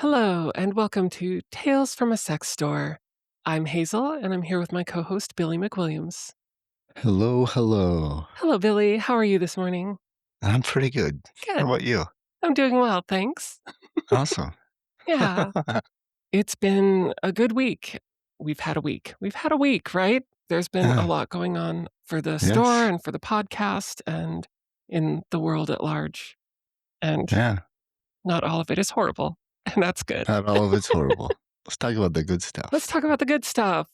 Hello, and welcome to Tales from a Sex Store. I'm Hazel, and I'm here with my co host, Billy McWilliams. Hello, hello. Hello, Billy. How are you this morning? I'm pretty good. How Good. about you? I'm doing well, thanks. Awesome. Yeah, it's been a good week. We've had a week. We've had a week, right? There's been a Yeah, lot going on for the store yes. and for the podcast and in the world at large. And Yeah, not all of it is horrible, and that's good. not all of it's horrible. Let's talk about the good Let's stuff. talk about the good stuff.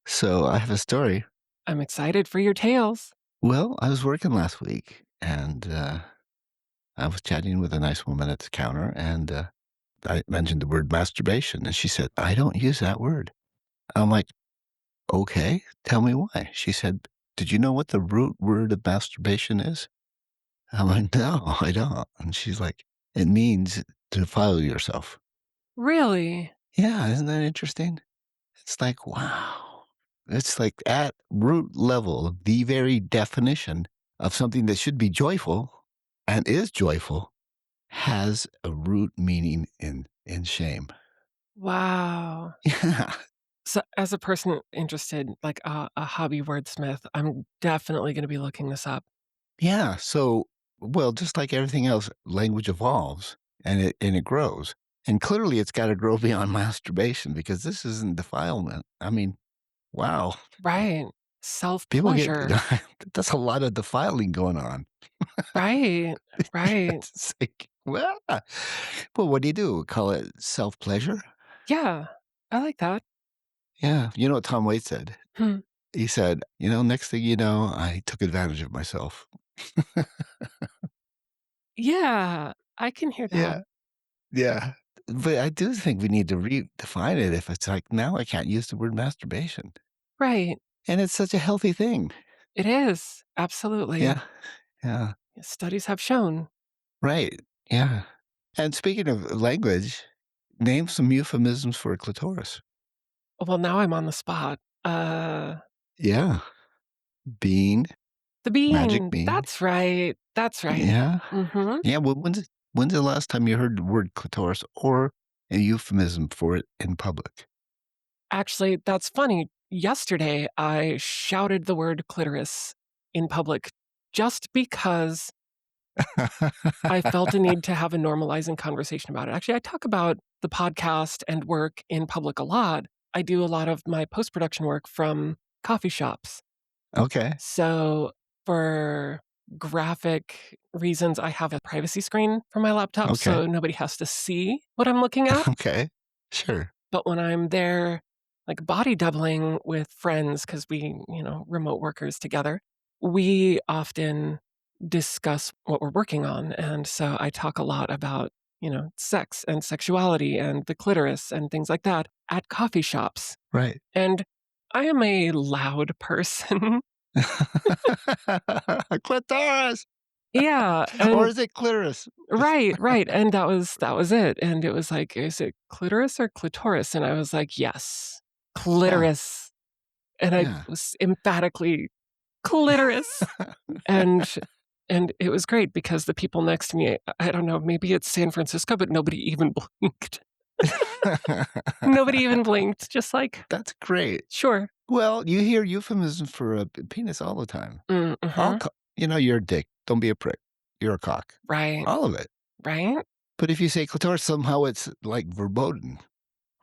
So I have a story. I'm excited for your tales. Well, I was working last week and I was chatting with a nice woman at the counter and I mentioned the word masturbation and she said, I don't use that word. I'm like, okay, tell me why. She said, did you know what the root word of masturbation is? I'm like, no, I don't. And she's like, it means to defile yourself. Really? Yeah, isn't that interesting? It's like, wow. It's like at root level, the very definition of something that should be joyful and is joyful has a root meaning in shame. Wow. Yeah. So, as a person interested, like a hobby wordsmith, I'm definitely going to be looking this up. Yeah. So, well, just like everything else, language evolves and it grows. And clearly it's got to grow beyond masturbation because this isn't defilement. I mean, wow. Right. Self People get pleasure. that's a lot of defiling going on. Right. Right. It's like, well, well, what do you do? Call it self-pleasure? Yeah. I like that. Yeah. You know what Tom Waits said? Hmm. He said, next thing you know, I took advantage of myself. Yeah. I can hear that. Yeah. Yeah. But I do think we need to redefine it if it's like, now I can't use the word masturbation. Right. And it's such a healthy thing. It is. Absolutely. Yeah. Yeah. Studies have shown. Right. Yeah. And speaking of language, name some euphemisms for a clitoris. Well, now I'm on the spot. Yeah. Bean, The magic bean. bean. That's right. That's right. Yeah. Mm-hmm. Yeah. Well, when's the last time you heard the word clitoris or a euphemism for it in public? Actually, that's funny. Yesterday, I shouted the word clitoris in public just because I felt a need to have a normalizing conversation about it. Actually, I talk about the podcast and work in public a lot. I do a lot of my post production work from coffee shops. Okay. So, for graphic reasons, I have a privacy screen for my laptop Okay. so nobody has to see what I'm looking at. Okay. Sure. But when I'm there, like body doubling with friends, because we, remote workers together, we often discuss what we're working on. And so I talk a lot about, sex and sexuality and the clitoris and things like that at coffee shops. Right. And I am a loud person. Clitoris, Yeah. or And is it clitoris? right, right. And that was it. And it was like, is it clitoris or clitoris? And I was like, yes, Yeah. clitoris. And I Yeah. was emphatically clitoris. And and it was great because the people next to me, I don't know, maybe it's San Francisco, but nobody even blinked. Nobody even blinked, just like, That's great. sure. Well, you hear euphemisms for a penis all the time. Mhm. You're a dick. Don't be a prick. You're a cock. Right, All of it. right, But if you say clitoris, somehow it's like verboten.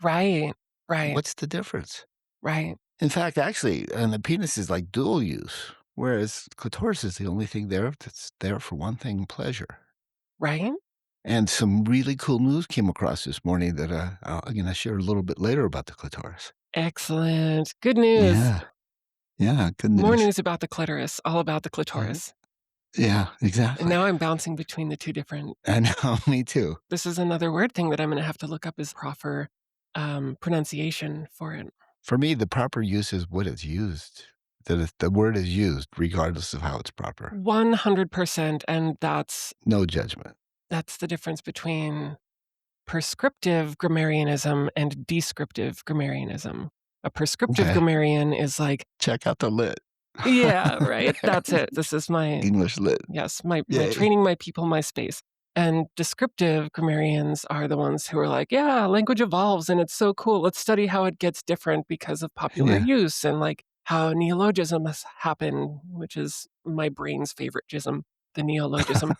right, right, What's the difference? right, In fact, actually, and the penis is like dual use, whereas clitoris is the only thing there that's there for one thing, pleasure. right. And some really cool news came across this morning that I'm going to share a little bit later about the clitoris. Excellent. Good news. Yeah. Yeah. Good More news. news about the clitoris, all about the Uh, clitoris. yeah, And exactly. now I'm bouncing between the two different. I know. Me too. This is another word thing that I'm going to have to look up is proper pronunciation for it. For me, the proper use is what it's used. That the word is used regardless of how it's proper. 100%. And No judgment. that's the difference between prescriptive grammarianism and descriptive grammarianism. A prescriptive Okay. grammarian is like, Check out the lit. yeah, right. That's it. This is my, English lit. yes, my Yay. training my people, my space. And descriptive grammarians are the ones who are like, yeah, language evolves and it's so cool. Let's study how it gets different because of popular Yeah. use and like how neologisms happen, which is my brain's favorite jism, the neologism.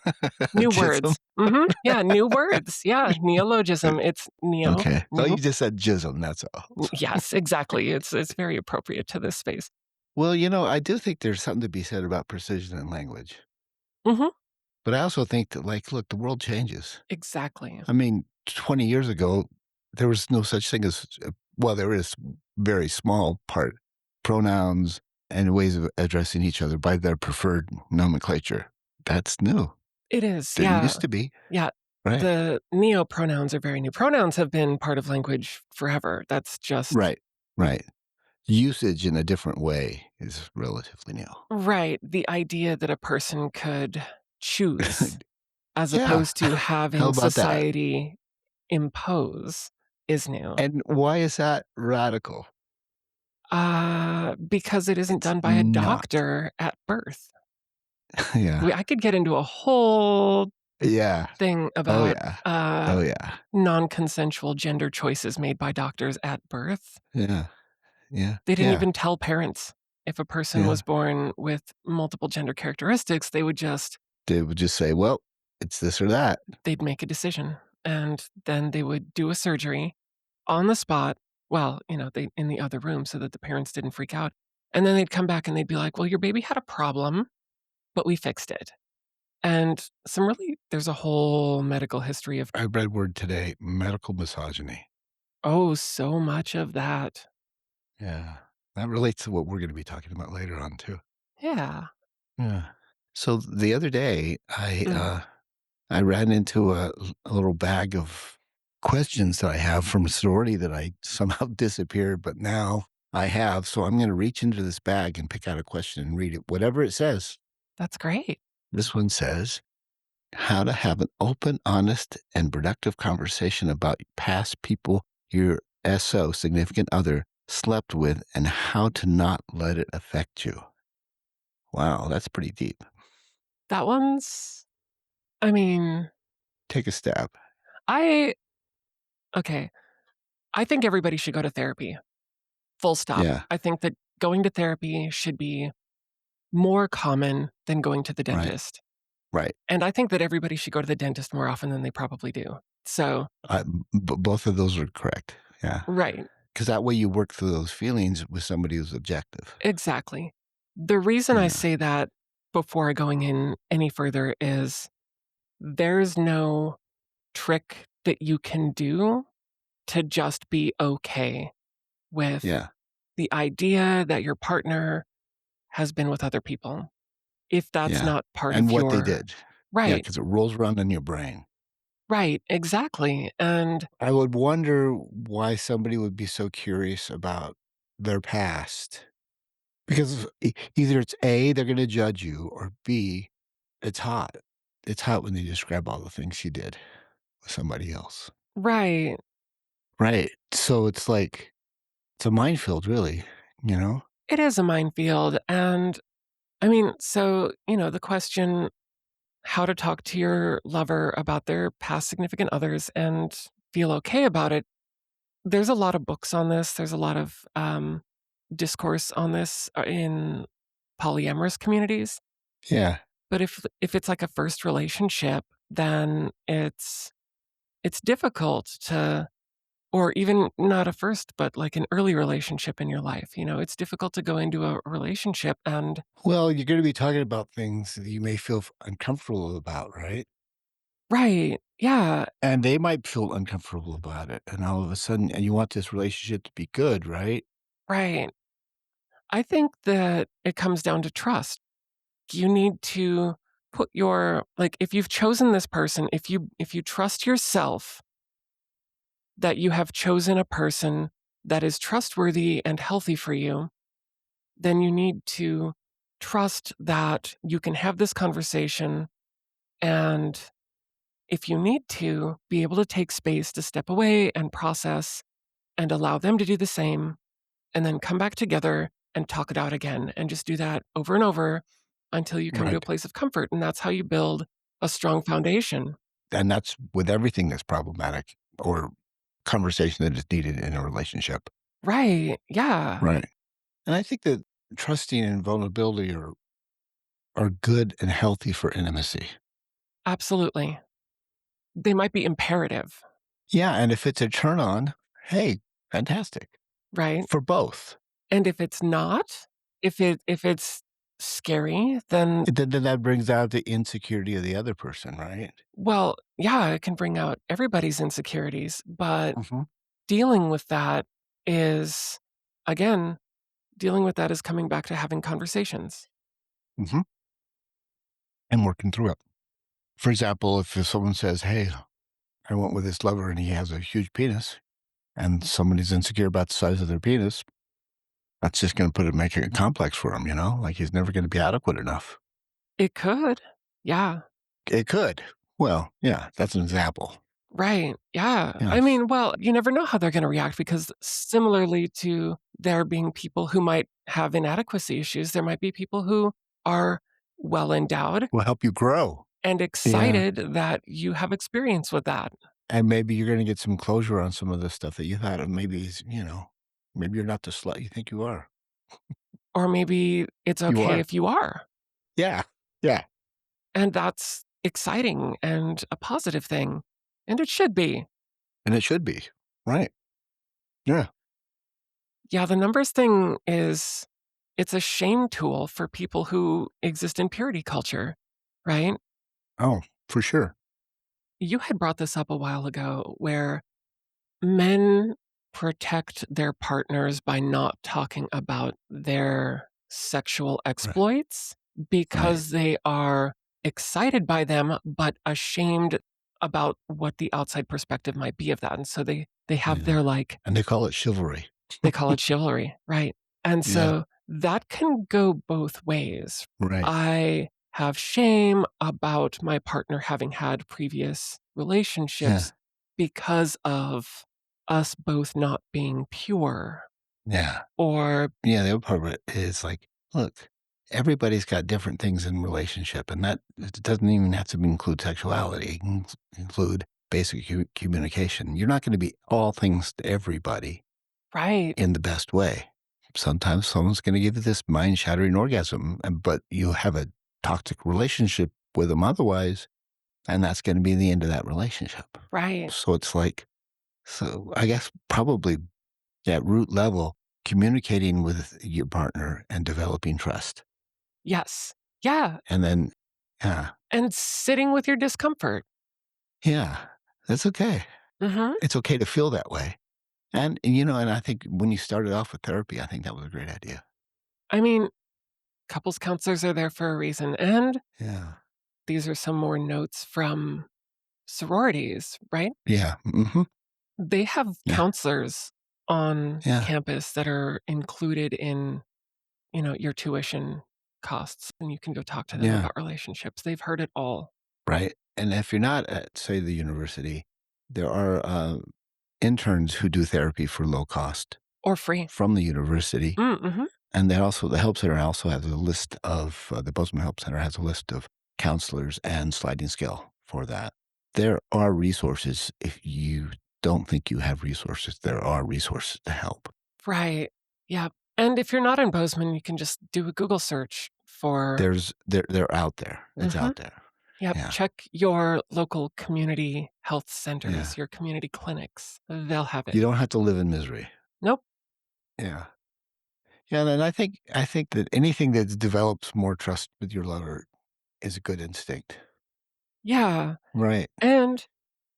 New Jism. words. Yeah, new words. Yeah, neologism. It's neo, Okay. Oh, new. you just said jism, that's all. Yes, exactly. It's very appropriate to this space. Well, I do think there's something to be said about precision in language. Mhm. But I also think that, like, look, the world changes. Exactly. I mean, 20 years ago, there was no such thing as, well, there is very small part, pronouns and ways of addressing each other by their preferred nomenclature. That's new. It is, Didn't yeah. used to be, Yeah. right? The neo-pronouns are very new. Pronouns have been part of language forever. That's just Right, right. Usage in a different way is relatively new. right. The idea that a person could choose as Yeah. opposed to How having about that? society impose is new. And why is that radical? Because it isn't It's done by a not. doctor at birth. Yeah. I could get into a whole Yeah. thing Oh, about, yeah. Oh, yeah. non-consensual gender choices made by doctors at birth. Yeah. Yeah. They didn't Yeah. even tell parents if a person Yeah. was born with multiple gender characteristics, They would just say, "Well, it's this or that." they'd make a decision, and then they would do a surgery on the spot, well, they in the other room so that the parents didn't freak out, and then they'd come back and they'd be like, "Well, your baby had a problem, but we fixed it." And there's a whole medical history of, I read word today, medical misogyny. oh, so much of that. Yeah. That relates to what we're gonna be talking about later on too. Yeah. Yeah. So the other day, Mm, I ran into a little bag of questions that I have from a sorority that I somehow disappeared, but now I have. So I'm going to reach into this bag and pick out a question and read it, whatever it says. that's great. This one says, how to have an open, honest, and productive conversation about past people your significant other, slept with, and how to not let it affect you. Wow, that's pretty deep. That one's I mean, Take a stab. I okay, I think everybody should go to therapy. Full stop. Yeah, I think that going to therapy should be more common than going to the right, dentist. right. And I think that everybody should go to the dentist more often than they probably do. So, Both of those are correct. Yeah. right, 'Cause that way you work through those feelings with somebody who's objective. exactly. The reason I Yeah, say that before going in any further is there's no trick that you can do to just be okay with yeah, the idea that your partner has been with other people. If that's yeah, not part and of what they your did. Yeah, right, because it rolls around in your brain. right, exactly, and I would wonder why somebody would be so curious about their past, because either it's A, they're gonna judge you, or B, it's hot. It's hot when they describe all the things you did with somebody else. right, Right, so it's like it's a minefield, really, you know? it is a minefield, and, I mean, so, the question, how to talk to your lover about their past significant others and feel okay about it, there's a lot of books on this, there's a lot of, discourse on this, in polyamorous communities, Yeah, but if it's like a first relationship, then it's difficult to or even not a first, but like an early relationship in your life, it's difficult to go into a relationship and well, you're gonna be talking about things that you may feel uncomfortable about, right? right, yeah, And they might feel uncomfortable about it, and all of a sudden and you want this relationship to be good, right? right. I think that it comes down to trust. You need to put your like, if you've chosen this person, if you trust yourself that you have chosen a person that is trustworthy and healthy for you, then you need to trust that you can have this conversation and if you need to, be able to take space to step away and process and allow them to do the same, and then come back together and talk it out again. And just do that over and over until you come to a Right. place of comfort. And that's how you build a strong foundation. And that's with everything that's problematic or conversation that is needed in a relationship. Right. Yeah. Right. And I think that trusting and vulnerability are good and healthy for intimacy. Absolutely. They might be imperative, Yeah, and if it's a turn on, hey, fantastic right? for both. And if it's not, if it's scary, then Then that brings out the insecurity of the other person, right? well, yeah, it can bring out everybody's insecurities, but Mhm, dealing with that is again, dealing with that is coming back to having conversations. mhm, and working through it. For example, if someone says, "Hey, I went with this lover and he has a huge penis," and somebody's insecure about the size of their penis, that's just gonna make it complex for him, like he's never gonna be adequate enough. It could. Yeah. It could. Well, yeah, that's an example. Right. Yeah. I Yes. mean, well, you never know how they're going to react because similarly to there being people who might have inadequacy issues, there might be people who are well endowed Will help you grow. and Yeah. excited that you have experience with that. And maybe you're gonna get some closure on some of the stuff that you thought of maybe is, maybe you're not the slut you think you are. Or maybe it's You okay are. if you are. Yeah. Yeah. And that's exciting and a positive thing. And it should be. And it should be. Right. Yeah. Yeah, the numbers thing is it's a shame tool for people who exist in purity culture, right? Oh, for sure. You had brought this up a while ago where men protect their partners by not talking about their sexual Right. exploits Right. because they are excited by them, but ashamed about what the outside perspective might be of that. And so they have Yeah. their like And they call it chivalry. they call it chivalry, right? And Yeah. so that can go both ways. Right. I have shame about my partner having had previous Yeah. relationships because of us both not being pure. Yeah. Or, Yeah, the other part of it is like, look, everybody's got different things in relationship, and that it doesn't even have to include sexuality. It can include basic communication. You're not going to be all things to everybody right, in the best way. Sometimes someone's going to give you this mind-shattering orgasm, but you have a toxic relationship with them otherwise, and that's going to be the end of that relationship. right. So it's like, so I guess probably at root level, communicating with your partner and developing trust. Yes. Yeah. And then, yeah, And sitting with your discomfort. yeah, that's okay. Hmm. It's okay to feel that way. And I think when you started off with therapy, I think that was a great idea. I mean, couples counselors are there for a reason. And Yeah. these are some more notes from sororities, right? Yeah. Hmm. They have Yeah. counselors on Yeah. campus that are included in, your tuition costs, and you can go talk to them Yeah. about relationships. They've heard it all Right. And if you're not at, say, the university, there are interns who do therapy for low cost or free. from the university. Mhm. And the Help Center also has a list of the Bozeman Help Center has a list of counselors and sliding scale for that. There are resources. If you don't think you have resources, there are resources to help. Right. Yeah. And if you're not in Bozeman, you can just do a Google search for They're out there. It's mhm. out there. Yep, Yeah. check your local community health Yeah. centers, your community clinics. They'll have it. You don't have to live in misery. Nope. Yeah. Yeah. And I think that anything that develops more trust with your lover is a good instinct. Yeah. Right. And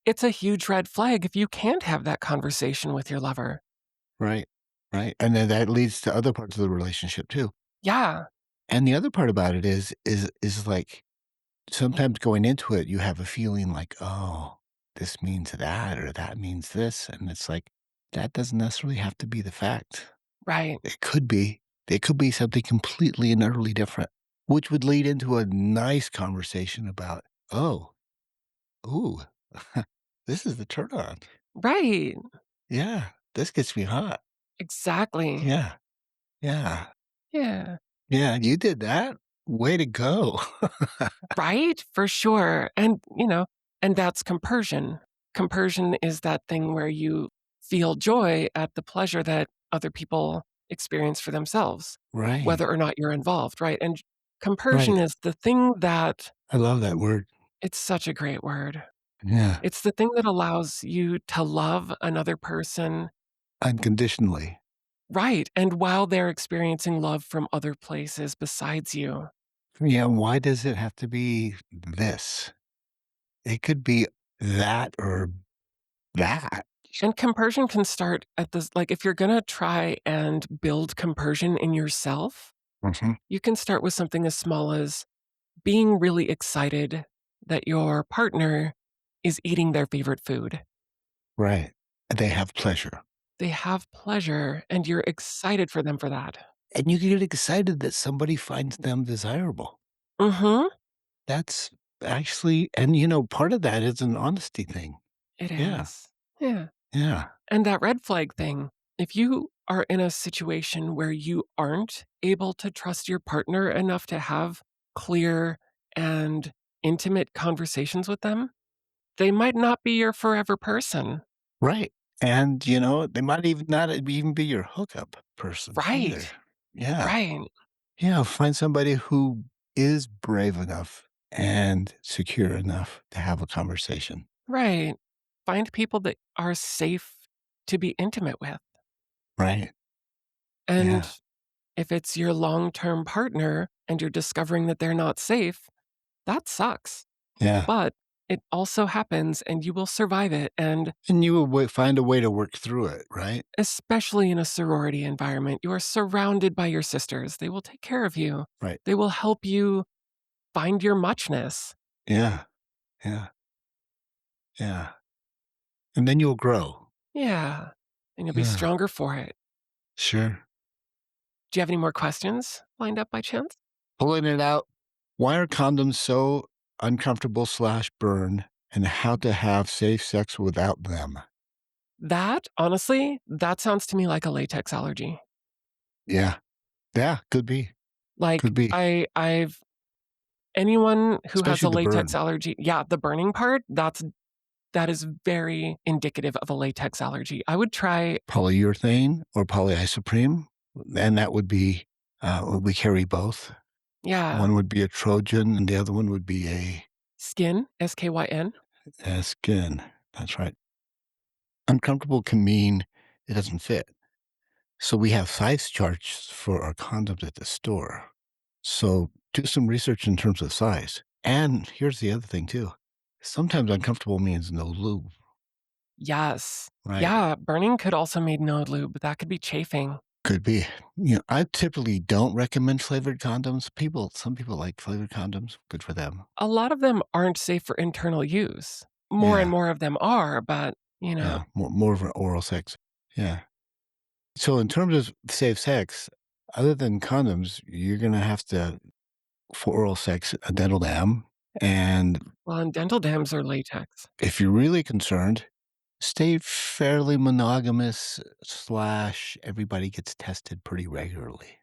it's a huge red flag if you can't have that conversation with your lover. Right. Right. And then that leads to other parts of the relationship too. Yeah. And the other part about it is like sometimes going into it, you have a feeling like, oh, this means that or that means this. And it's like, that doesn't necessarily have to be the fact. Right. It could be. It could be something completely and utterly different, which would lead into a nice conversation about, oh, ooh, this is the turn on. Right. Yeah, this gets me hot. Exactly. Yeah, yeah, Yeah. yeah, you did that. Way to go. Right? For sure. And, And that's compersion. Compersion is that thing where you feel joy at the pleasure that other people experience for themselves, Right. whether or not you're involved, right? And compersion Right. is the thing that I love that word. it's such a great word. Yeah. It's the thing that allows you to love another person, Unconditionally. right, and while they're experiencing love from other places besides you. Yeah. Why does it have to be this? It could be that or that. And compersion can start at this like, if you're gonna try and build compersion in yourself, Mhm. you can start with something as small as being really excited that your partner is eating their favorite food. Right. They have pleasure. They have pleasure, and you're excited for them for that. And you get excited that somebody finds them desirable. Mhm. That's actually part of that is an honesty thing. It Yeah. is. Yeah. Yeah. And that red flag thing, if you are in a situation where you aren't able to trust your partner enough to have clear and intimate conversations with them, they might not be your forever person. Right. And, they might even not even be your hookup person either. Right. Yeah. Right. Yeah. Find somebody who is brave enough and secure enough to have a conversation. Right. Find people that are safe to be intimate with. Right. And Yeah. if it's your long term partner and you're discovering that they're not safe, that sucks. Yeah. But it also happens and you will survive it. And And you will find a way to work through it. Right. especially in a sorority environment, you are surrounded by your sisters. They will take care of you, Right. they will help you find your muchness. Yeah. Yeah. Yeah. And then you'll grow. Yeah. And you'll be Yeah. stronger for it. Sure. Do you have any more questions lined up by chance? Pulling it out. Why are condoms so uncomfortable slash burn and how to have safe sex without them? That, honestly, that sounds to me like a latex allergy. Yeah. Yeah. Could be. Like, Could be. I've anyone who has Especially a the latex burn. allergy, yeah, the burning part, that is very indicative of a latex allergy. I would try Polyurethane or polyisoprene. And that would be, we carry both. yeah, One would be a Trojan and the other one would be skin, SKYN. a skin. That's right. Uncomfortable can mean it doesn't fit. So we have size charts for our condoms at the store. So do some research in terms of size. And here's the other thing too. Sometimes uncomfortable means no lube, Yes. right? Yeah, burning could also mean no lube, but that could be chafing. Could be. I typically don't recommend flavored condoms. Some people like flavored condoms. Good for them. A lot of them aren't safe for internal use. More and Yeah. more of them are, but, Yeah. More of an oral sex. Yeah. So in terms of safe sex, other than condoms, you're gonna have to for oral sex a dental dam. And well, and dental dams are latex. if you're really concerned, stay fairly monogamous slash everybody gets tested pretty regularly.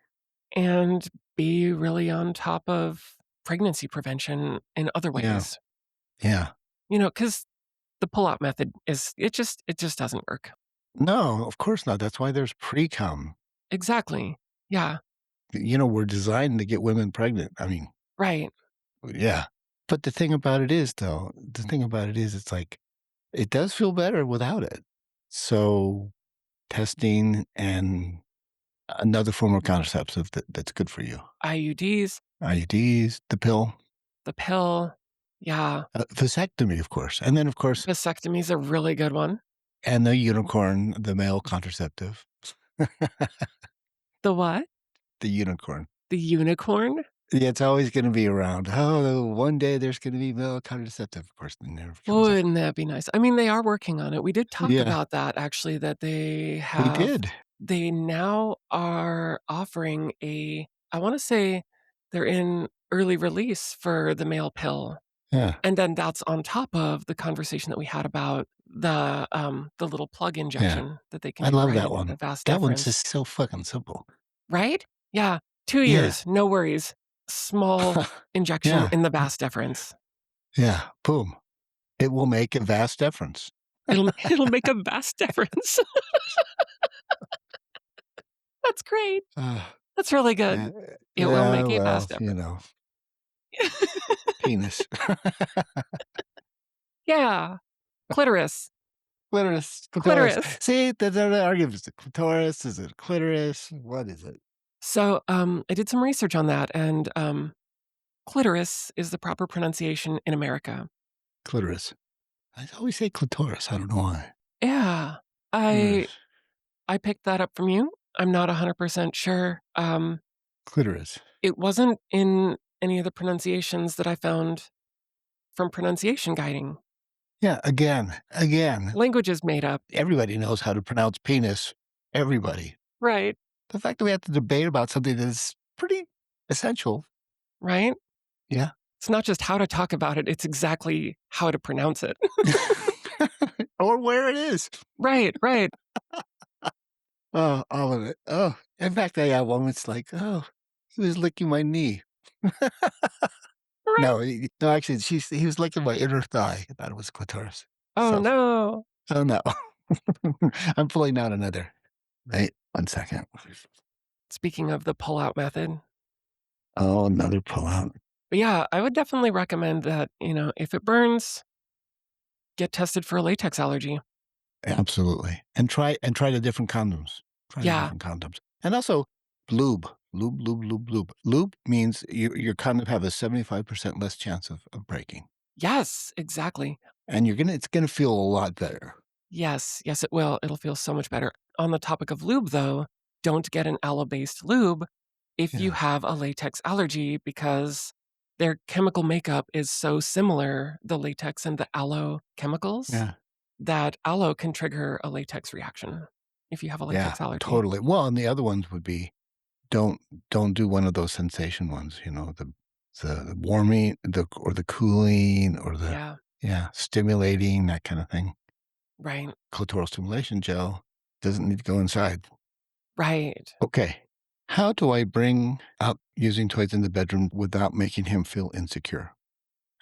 And be really on top of pregnancy prevention in other Yeah. ways. Yeah. Because the pull-out method it just doesn't work. No, of course not. That's why there's pre-cum. Exactly. Yeah, We're designed to get women pregnant. I mean, right. yeah. But the thing about it is it's like it does feel better without it. So testing and another form of contraceptive that's good for you. IUDs, IUDs, the pill, the pill. Yeah, vasectomy, of course. And then, of course, vasectomy is a really good one. and the unicorn, the male contraceptive, The what? the unicorn. The unicorn? Yeah, it's always going to be around. Oh, one day there's going to be male contraceptive. Of course, it never comes out. Wouldn't that be nice? I mean, they are working on it. We did talk Yeah, about that actually, that we did. they now are offering I wanna say they're in early release for the male pill. Yeah, And then that's on top of the conversation that we had about the little plug yeah. injection that they can I do, love right? that In the one. vas That one's deferens, just so fucking simple. right? Yeah, 2 Yeah, years, no worries. Small injection yeah, in the vas deferens. yeah. Boom. It will make a vast difference. It'll make a vast difference. That's great. Uh, That's really yeah, good. It will yeah, make a well, vast difference. penis. Yeah. Clitoris. Clitoris. Clitoris. See, the argument. Is it clitoris? Is it clitoris? What is it? So, I did some research on that, and, clitoris is the proper pronunciation in America. Clitoris. I always say clitoris. I don't know why. Yeah. I Clitoris. I picked that up from you. I'm not 100% sure. Clitoris. It wasn't in any of the pronunciations that I found from pronunciation guiding. Yeah, again, Language is made up. everybody knows how to pronounce penis. Everybody. Right, The fact that we have to debate about something that is pretty essential. right? Yeah. It's not just how to talk about it, it's exactly how to pronounce it. Or where it is. Right, right. Oh, all of it. Oh, in fact, I have one that's like, oh, he was licking my knee. Right. No, actually, he was licking my inner thigh. I thought it was clitoris. Oh, So, no. oh no. I'm pulling out another. Right. 1 second. Speaking of the pull-out method. Oh, another pullout. But yeah, I would definitely recommend that, if it burns, get tested for a latex allergy. Absolutely. And try the different condoms. Try the Yeah. different condoms. And also lube. Lube, lube, lube, lube. Lube means your condom have a 75% less chance of breaking. Yes, exactly. And it's gonna feel a lot better. Yes, yes, it will. It'll feel so much better. On the topic of lube, though, don't get an aloe-based lube if you Yeah. have a latex allergy because their chemical makeup is so similar, the latex and the aloe chemicals, Yeah. that aloe can trigger a latex reaction if you have a Yeah. latex allergy. Totally. Well, and the other ones would be don't don't do one of those sensation ones, the warming, the cooling or the Yeah, yeah, stimulating, that kind of thing. right, Clitoral stimulation gel doesn't need to go inside. right. Okay. How do I bring up using toys in the bedroom without making him feel insecure?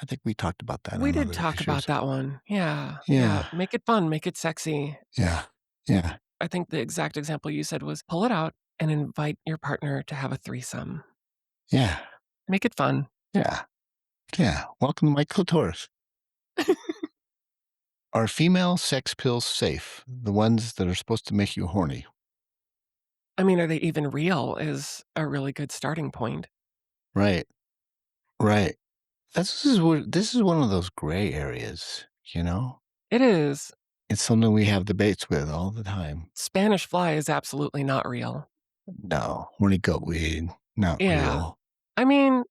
I think we talked about that We on did other talk about issues. that one. Yeah, yeah. Yeah. Make it fun, make it sexy. Yeah. Yeah. I think the exact example you said was pull it out and invite your partner to have a threesome. Yeah. Make it fun. Yeah. Yeah. Welcome to my clitoris. Are female sex pills safe? The ones that are supposed to make you horny? I mean, are they even real is a really good starting point. Right. Right. This is one of those gray areas, you know? It is. It's something we have debates with all the time. Spanish fly is absolutely not real. No, horny goat weed, not Yeah. real. I mean,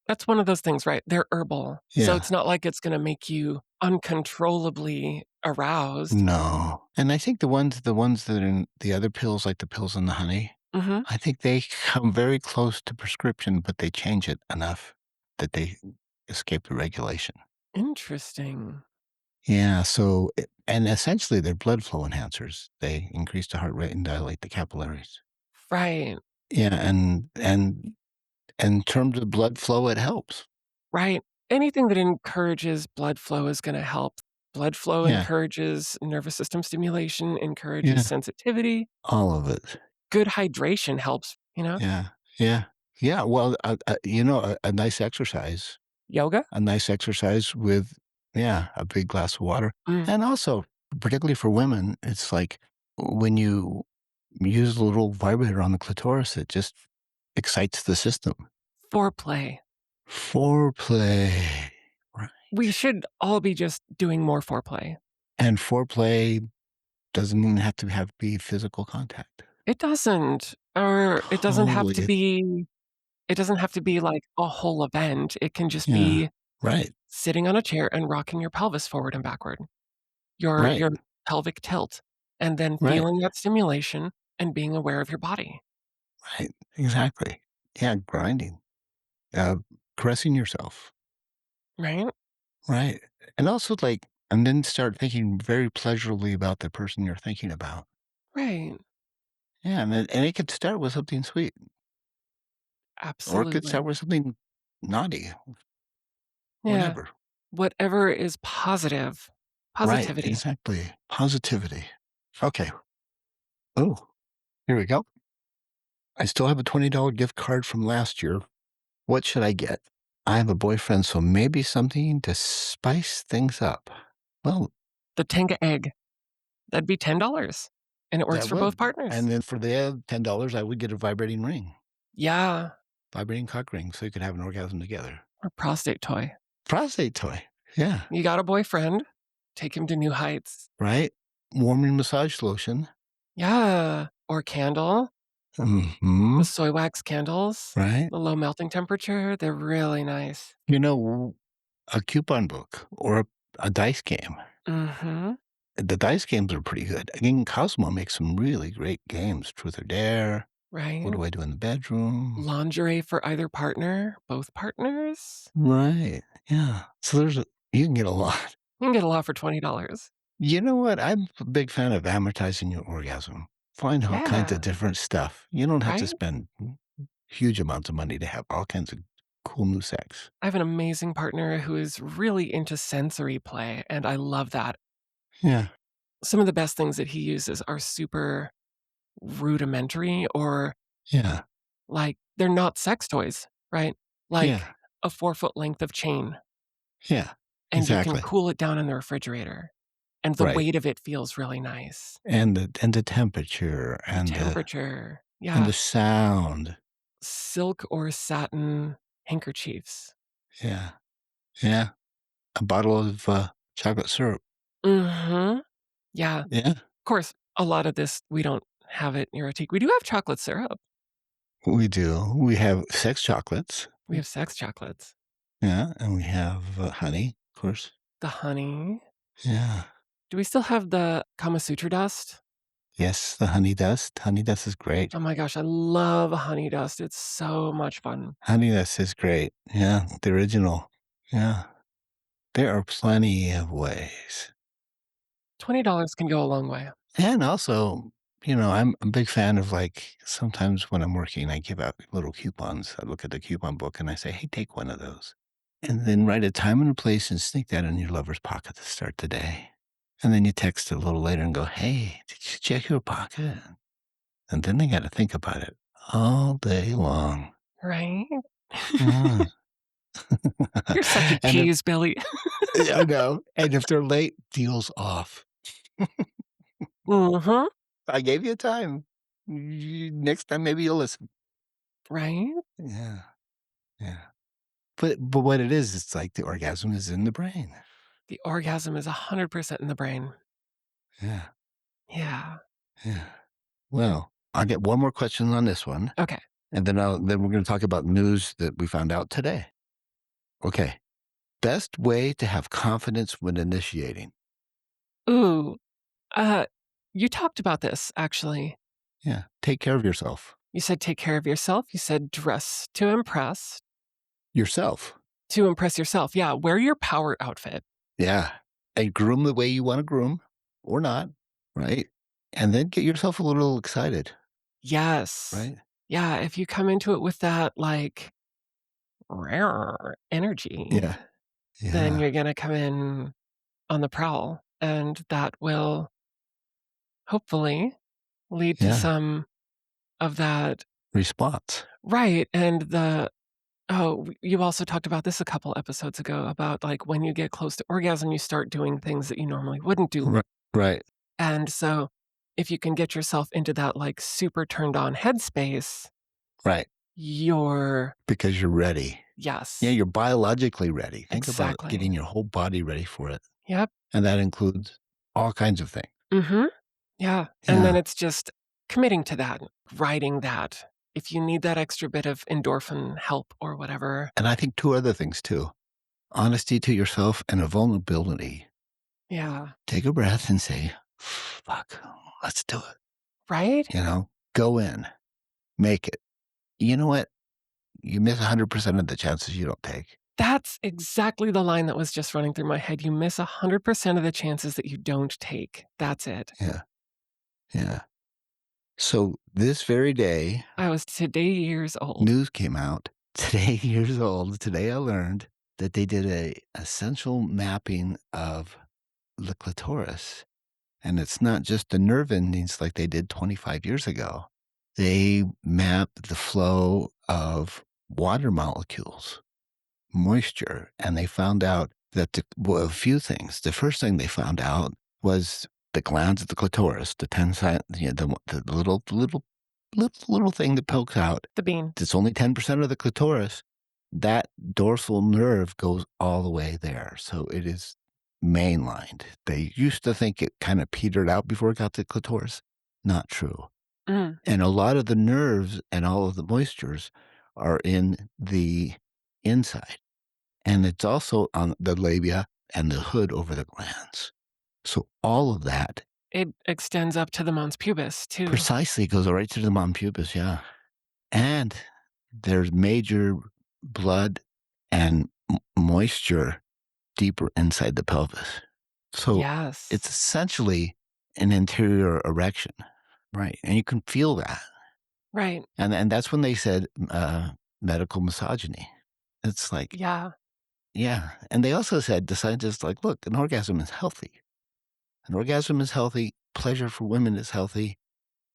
that's one of those things, right? They're herbal. So Yeah. it's not like it's going to make you uncontrollably aroused. No. And I think the ones that are in the other pills, like the pills in the honey, Mhm. I think they come very close to prescription, but they change it enough that they escape the regulation. Interesting. Yeah, so and essentially they're blood flow enhancers. They increase the heart rate and dilate the capillaries. Right. Yeah, and in terms of blood flow, it helps. Right. Anything that encourages blood flow is going to help. Blood flow Yeah, encourages nervous system stimulation, encourages yeah, sensitivity. all of it. Good hydration helps. Yeah, yeah, yeah. Well, a nice exercise, Yoga? with yeah, a big glass of water, Mm. and also particularly for women, it's like when you use a little vibrator on the clitoris, it just excites the system. Foreplay. Foreplay, right? We should all be just doing more foreplay. And foreplay doesn't even have to be physical contact. It doesn't, or Totally, it doesn't have to be like a whole event. It can just yeah, be right, sitting on a chair and rocking your pelvis forward and backward, right, your pelvic tilt, and then right, feeling that stimulation and being aware of your body, right, exactly. Yeah, grinding, uh, caressing yourself, right? right, and also and then start thinking very pleasurably about the person you're thinking about. Right. Yeah, and it could start with something sweet, or it could Absolutely. start with something naughty, Yeah. whatever. whatever is positive. Right, Positivity. exactly. Positivity. Okay. Oh, here we go. I still have a $20 gift card from last year. What should I get? I have a boyfriend, so maybe something to spice things up. Well, The Tenga egg. That'd be $10, and it works that for both would. partners. And then for the other $10, I would get a vibrating ring, Yeah, vibrating cock ring, so you could have an orgasm together. or prostate toy. Prostate toy. Yeah. You got a boyfriend, take him to new heights. Right? Warming massage lotion. Yeah, or candle. Hmm. The soy wax candles, Right? the low melting temperature, they're really nice. You know, a coupon book or a dice game. Mhm, The dice games are pretty good. Again, Cosmo makes some really great games. Truth or Dare. What right? do I do in the bedroom? Lingerie for either partner, both partners. Right. Yeah. So you can get a lot. You can get a lot for $20. You know what? I'm a big fan of amortizing your orgasm. Find all kinds of Yeah, different stuff. You don't have to right? spend huge amounts of money to have all kinds of cool new sex. I have an amazing partner who is really into sensory play, and I love that. Yeah. Some of the best things that he uses are super rudimentary or, Yeah. like, they're not sex toys, right? Like Yeah. a 4-foot length of chain, Yeah. and you can Exactly. cool it down in the refrigerator, and the Right. weight of it feels really nice. And the temperature The and temperature. the Yeah. sound. Silk or satin handkerchiefs. Yeah. Yeah. A bottle of chocolate syrup. Mhm. Yeah. Of Yeah. course, a lot of this, we don't have it near Antique. We do have chocolate syrup. We do. We have sex chocolates. We have sex chocolates. Yeah. And we have honey, of course. The honey. Yeah. Do we still have the Kama Sutra dust? Yes, the honey dust. Honey dust is great. Oh my gosh, I love honey dust. It's so much fun. Honey dust is great. Yeah. The original. Yeah. There are plenty of ways. $20 can go a long way. And also, I'm a big fan of like sometimes when I'm working, I give out little coupons. I look at the coupon book and I say, hey, take one of those. And then write a time and a place and sneak that in your lover's pocket to start the day. And then you text a little later and go, hey, did you check your pocket? And then they got to think about it all day long. Right? Yeah. You're such a And if, tease, Billy. I know. And if they're late, deals off. Mhm. I gave you time. Next time, maybe you'll listen. Right? Yeah. Yeah. But what it is, it's like the orgasm is in the brain. The orgasm is 100% in the brain. Yeah, Yeah. yeah. Well, I'll get one more question on this one, Okay. and then we're gonna talk about news that we found out today. Okay. Best way to have confidence when initiating? Ooh, uh, you talked about this, actually. Yeah, take care of yourself. You said take care of yourself. You said dress Yourself. to impress yourself. Yeah, wear your power outfit. Yeah, and groom the way you wanna groom or not, right? And then get yourself a little excited, Yes. right? Yeah, if you come into it with that, like, rare energy, Yeah, then yeah, you're gonna come in on the prowl, and that will hopefully lead to yeah. some of that. Response. Right, and you also talked about this a couple episodes ago about, like, when you get close to orgasm, you start doing things that you normally wouldn't do, Right, right, and so if you can get yourself into that, like, super turned on headspace, right. you're Because you're ready. Yeah, yes, you're biologically ready. Think about getting exactly. your whole body ready for it, Yep, and that includes all kinds of things. mhm, yeah, and then Yeah, it's just committing to that, riding that. If you need that extra bit of endorphin help or whatever. and I think 2 other things too. Honesty to yourself and a vulnerability. Yeah, Take a breath and say, "Fuck, let's do it." right? Go in, make it. You know what? You miss 100% of the chances you don't take. That's exactly the line that was just running through my head. You miss 100% of the chances that you don't take. That's it. Yeah, yeah. So this very day, I was today years old. news came out. Today, years old. Today I learned that they did a essential mapping of the clitoris, and it's not just the nerve endings like they did 25 years ago. They mapped the flow of water molecules, moisture, and they found out that a few things. The first thing they found out was the glands of the clitoris, the 10 cent, the little thing that pokes out. The bean. It's only 10% of the clitoris. That dorsal nerve goes all the way there. So it is mainlined. They used to think it kind of petered out before it got to the clitoris. Not true. Mm. And a lot of the nerves and all of the moistures are in the inside. And it's also on the labia and the hood over the glands. So all of that It extends up to the mons pubis, too. precisely goes right to the mom pubis, yeah. And there's major blood and moisture deeper inside the pelvis. So it's Yes. essentially an interior erection, right? And you can feel that. Right. And that's when they said medical misogyny. It's like, Yeah. yeah. And they also said, the scientists, like, look, an orgasm is healthy. An orgasm is healthy. Pleasure for women is healthy.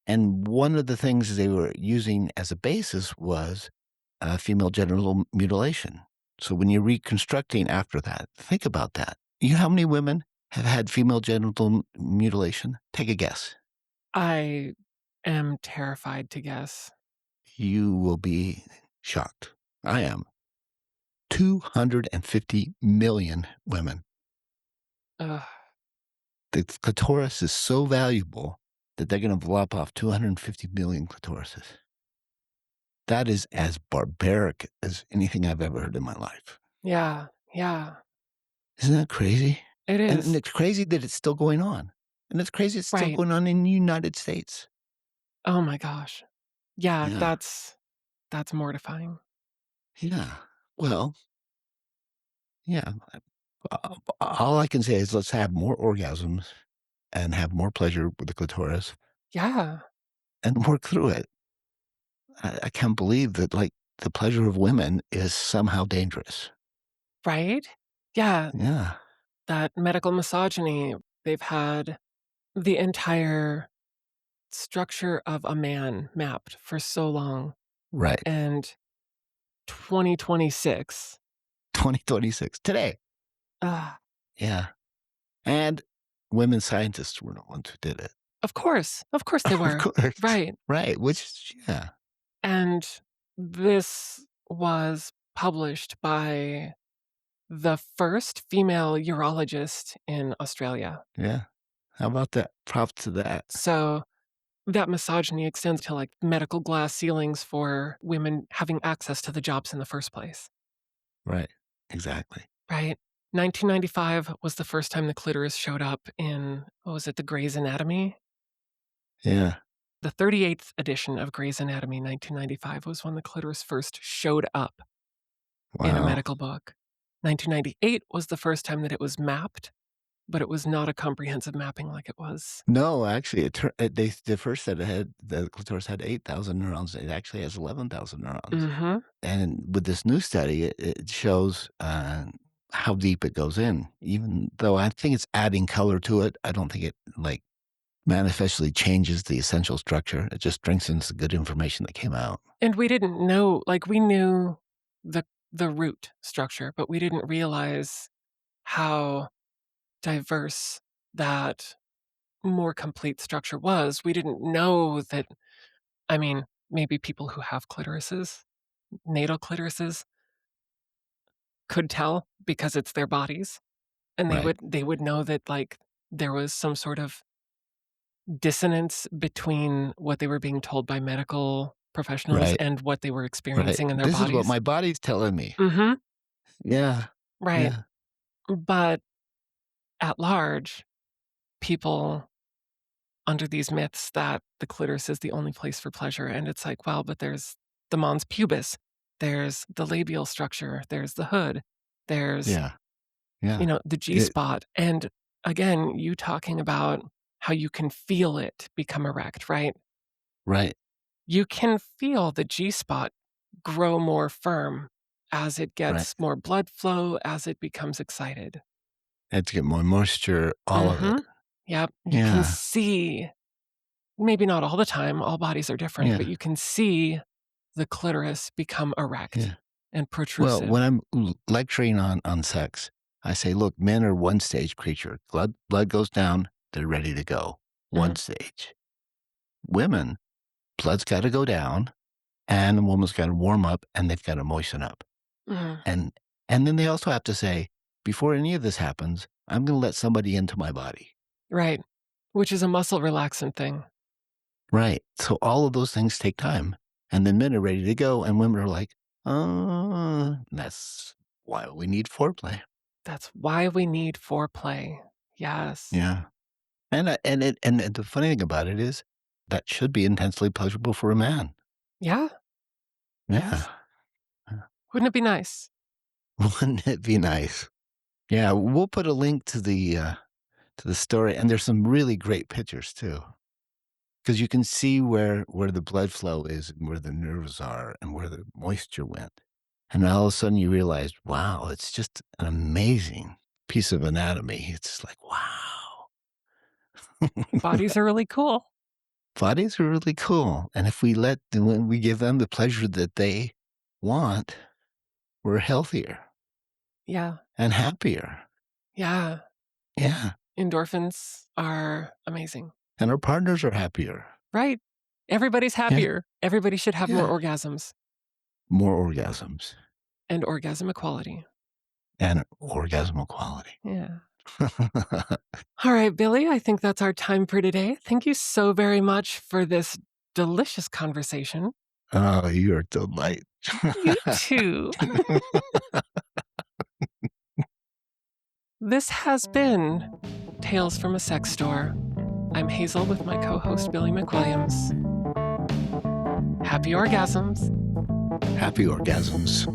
And one of the things they were using as a basis was female genital mutilation. So when you're reconstructing after that, think about that. You know how many women have had female genital mutilation? Take a guess. I am terrified to guess. You will be shocked. I am. 250 million women. Ugh. The clitoris is so valuable that they're going to lop off 250 million clitorises. That is as barbaric as anything I've ever heard in my life. Yeah. Yeah. Isn't that crazy? It And is. it's crazy that it's still going on. And it's crazy it's still Right. going on in the United States. Oh my gosh. Yeah, Yeah. that's mortifying. Yeah. Well, yeah. All I can say is let's have more orgasms and have more pleasure with the clitoris Yeah. and work through it. I can't believe that, like, the pleasure of women is somehow dangerous. Right? Yeah, Yeah. that medical misogyny, they've had the entire structure of a man mapped for so long, Right. and 2026. 2026. Today. Ah, Yeah. And women scientists were the ones who did it. of course they Of were. course. Right, Right. Which, yeah. and this was published by the first female urologist in Australia. Yeah. How about that? Props to that. So that misogyny extends to, like, medical glass ceilings for women having access to the jobs in the first place, Right. Exactly. right? 1995 was the first time the clitoris showed up in, what was it, the Grey's Anatomy? Yeah. The 38th edition of Grey's Anatomy, 1995, was when the clitoris first showed up in a Wow. medical book. 1998 was the first time that it was mapped, but it was not a comprehensive mapping like it was. No, actually, they first said it had the clitoris had 8,000 neurons. It actually has 11,000 neurons. Mhm. And with this new study, it shows how deep it goes in. Even though I think it's adding color to it, I don't think it like manifestly changes the essential structure. It just strengthens the good information that came out. And we didn't know, like, we knew the root structure, but we didn't realize how diverse that more complete structure was. We didn't know that, I mean, maybe people who have clitorises, natal clitorises, could tell because it's their bodies, and Right. they would know that, like, there was some sort of dissonance between what they were being told by medical professionals Right. and what they were Right. experiencing in their This is what bodies. my body's telling me. Mhm. Yeah. Right. Yeah. But at large, people under these myths that the clitoris is the only place for pleasure, and it's like, well, but there's the mons pubis, there's the labial structure, there's the hood, there's, Yeah. Yeah. the G It, spot, and again, you talking about how you can feel it become erect, right? right. You can feel the G spot grow more firm as it Right. gets more blood flow, as it becomes excited. Had to get more moisture, all of it. Mhm. Yep, you can Yeah. see, maybe not all the time, all bodies are different, but Yeah. you can see the clitoris become erect Yeah. and Well, protrusive. when I'm lecturing on sex, I say, look, men are one stage creature. Blood goes down, they're ready to go. One Mhm. stage. Women, blood's got to go down, and the woman's got to warm up, and they've got to moisten up. Mhm. And and then they also have to say, before any of this happens, I'm going to let somebody into my body. Right, which is a muscle relaxant thing. Right. So all of those things take time, and then men are ready to go, and women are like, that's why we need foreplay. That's why we need foreplay. Yes. Yeah. And the funny thing about it is that should be intensely pleasurable for a man. Yeah, Yeah. yes. Wouldn't it be nice? Wouldn't it be nice? Yeah, we'll put a link to the story, and there's some really great pictures too, because you can see where the blood flow is and where the nerves are and where the moisture went. And all of a sudden you realize, wow, it's just an amazing piece of anatomy. It's like, wow. Bodies are really cool. Bodies are really cool. And if when we give them the pleasure that they want, we're healthier Yeah, and happier. yeah. Yeah. Endorphins are amazing. And our partners are happier. Right. Everybody's Yeah. happier. Everybody should have more Yeah. orgasms More orgasms and orgasm equality. and orgasmal quality. Yeah. All right, Billy, I think that's our time for today. Thank you so very much for this delicious conversation. Oh, you're a delight. You too. This has been Tales from a Sex Store. I'm Hazel with my co host, Billy McWilliams. Happy orgasms. Happy orgasms.